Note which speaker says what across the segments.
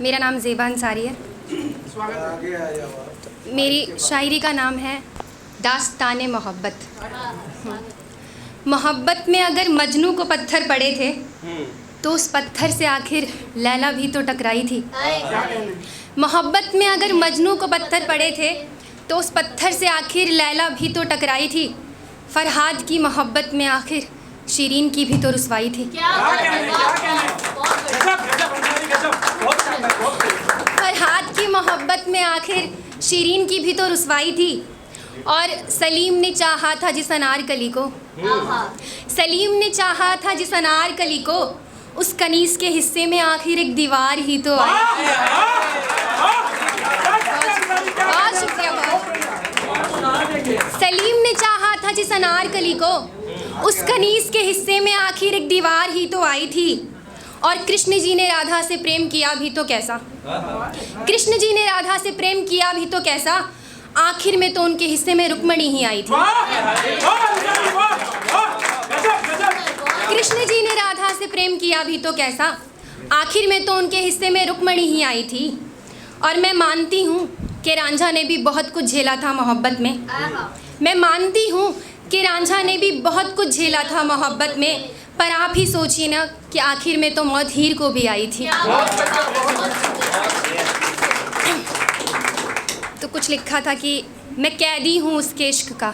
Speaker 1: मेरा नाम ज़ेबा अंसारी है। मेरी शायरी का नाम है दास्तान मोहब्बत। मोहब्बत में अगर मजनू को पत्थर पड़े थे तो उस पत्थर से आखिर लैला भी तो टकराई थी। मोहब्बत में अगर मजनू को पत्थर पड़े थे तो उस पत्थर से आखिर लैला भी तो टकराई थी। फरहाद की मोहब्बत में आखिर शीरीन की भी तो रुसवाई थी। फरहाद की मोहब्बत में आखिर शीरीन की भी तो रुसवाई थी। और सलीम ने चाहा था जिस अनारकली को, सलीम ने चाहा था जिस अनारकली को, उस कनीज के हिस्से में आखिर एक दीवार ही तो आई। बहुत शुक्रिया। सलीम ने चाहा था जिस अनारकली को, उस कनीज के हिस्से में आखिर एक दीवार ही तो आई थी। और कृष्ण जी ने राधा से प्रेम किया भी तो कैसा, कृष्ण जी ने राधा से प्रेम किया भी तो कैसा, आखिर में तो उनके हिस्से में रुक्मणी ही आई थी। कृष्ण जी ने राधा से प्रेम किया भी तो कैसा, आखिर में तो उनके हिस्से में रुक्मणी ही आई थी। और मैं मानती हूँ कि रांझा ने भी बहुत कुछ झेला था मोहब्बत में। मैं मानती हूँ कि रांझा ने भी बहुत कुछ झेला था मोहब्बत में, पर आप ही सोचिए ना कि आखिर में तो मौत हीर को भी आई थी। तो कुछ लिखा था कि मैं कैदी हूँ उसके इश्क का,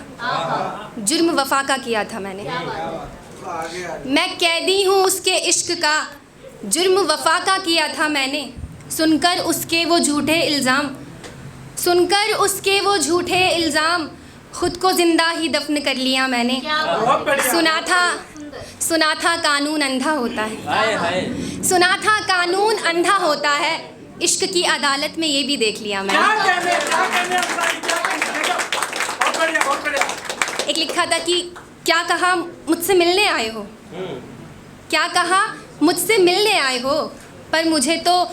Speaker 1: जुर्म वफा का किया था मैंने। मैं कैदी हूँ उसके इश्क का, जुर्म वफा का किया था मैंने। सुनकर उसके वो झूठे इल्ज़ाम, सुनकर उसके वो झूठे इल्ज़ाम, खुद को जिंदा ही दफन कर लिया मैंने। सुना था कानून अंधा होता है, सुना था कानून अंधा होता है, इश्क की अदालत में ये भी देख लिया मैंने। एक लिखा था कि क्या कहा मुझसे मिलने आए हो, क्या कहा मुझसे मिलने आए हो, पर मुझे तो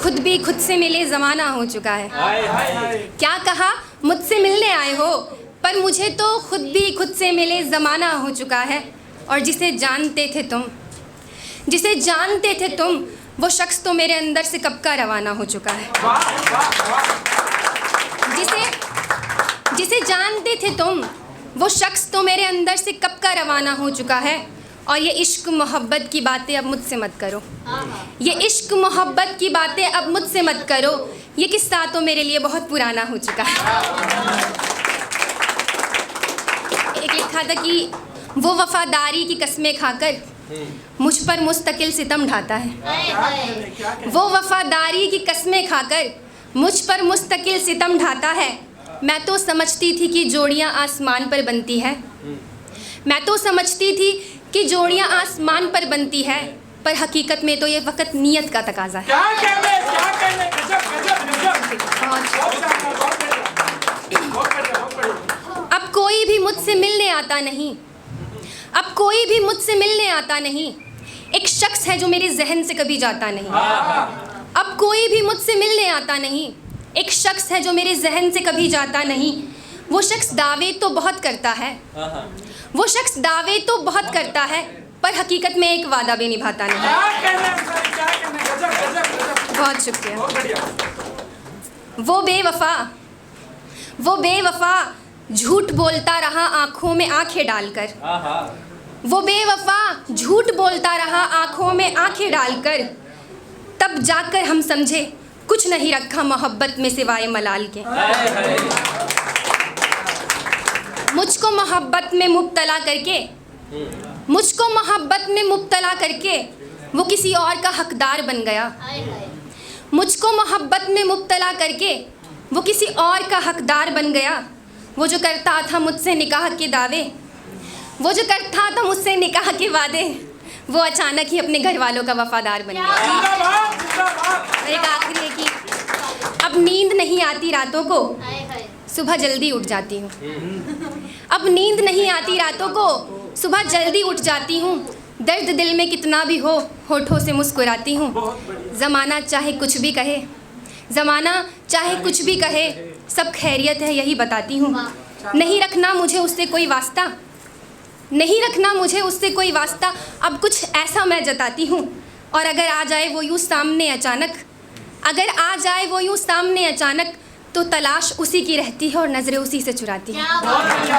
Speaker 1: खुद भी खुद से मिले ज़माना हो चुका है। क्या कहा मुझसे मिलने आए हो, पर मुझे तो खुद भी खुद से मिले ज़माना हो चुका है। और जिसे जानते थे तुम, जिसे जानते थे तुम, वो शख्स तो मेरे अंदर से कब का रवाना हो चुका है। जिसे जानते थे तुम, वो शख्स तो मेरे अंदर से कब का रवाना हो चुका है। और ये इश्क मोहब्बत की बातें अब मुझसे मत करो, ये इश्क मोहब्बत की बातें अब मुझसे मत करो, ये किस्सा तो मेरे लिए बहुत पुराना हो चुका है। एक लिखा था कि वो वफादारी की कस्में खाकर मुझ पर मुस्तकिल सितम ढाता है। वो वफादारी की कस्में खाकर मुझ पर मुस्तकिल सितम ढाता है। मैं तो समझती थी कि जोड़ियां आसमान पर बनती है, मैं तो समझती थी कि जोड़ियां आसमान पर बनती है, पर हकीकत में तो ये वक्त नियत का तकाजा है। अब कोई भी मुझसे मिलने आता नहीं, अब कोई भी मुझसे मिलने आता नहीं, एक शख्स है जो मेरे जहन से कभी जाता नहीं। अब कोई भी मुझसे मिलने आता नहीं, एक शख्स है जो मेरे जहन से कभी जाता नहीं। वो शख्स दावे तो बहुत करता है, वो शख्स दावे तो बहुत करता है, पर हकीकत में एक वादा भी निभाता नहीं। बहुत शुक्रिया। वो बेवफा झूठ बोलता रहा आँखों में आंखें डालकर, वो बेवफा झूठ बोलता रहा आँखों में आंखें डालकर, तब जाकर हम समझे कुछ नहीं रखा मोहब्बत में सिवाय मलाल के। मुझको मोहब्बत में मुब्तला करके, मुझको मोहब्बत में मुब्तला करके वो किसी और का हकदार बन गया। मुझको मोहब्बत में मुब्तला करके वो किसी और का हकदार बन गया। वो जो करता था मुझसे निकाह के दावे, वो जो करता था मुझसे निकाह के वादे, वो अचानक ही अपने घर वालों का वफादार बन गया। एक आखिरी है कि अब नींद नहीं आती रातों को, सुबह जल्दी उठ जाती हूँ। अब नींद नहीं आती रातों को, सुबह जल्दी उठ जाती हूँ। दर्द दिल में कितना भी हो, होठों से मुस्कुराती हूँ। ज़माना चाहे कुछ भी कहे, ज़माना चाहे कुछ भी कहे, सब खैरियत है यही बताती हूँ। नहीं रखना मुझे उससे कोई वास्ता, नहीं रखना मुझे उससे कोई वास्ता, अब कुछ ऐसा मैं जताती हूँ। और अगर आ जाए वो यूँ सामने अचानक, अगर आ जाए वो यूं सामने अचानक तो तलाश उसी की रहती है और नजरें उसी से चुराती है।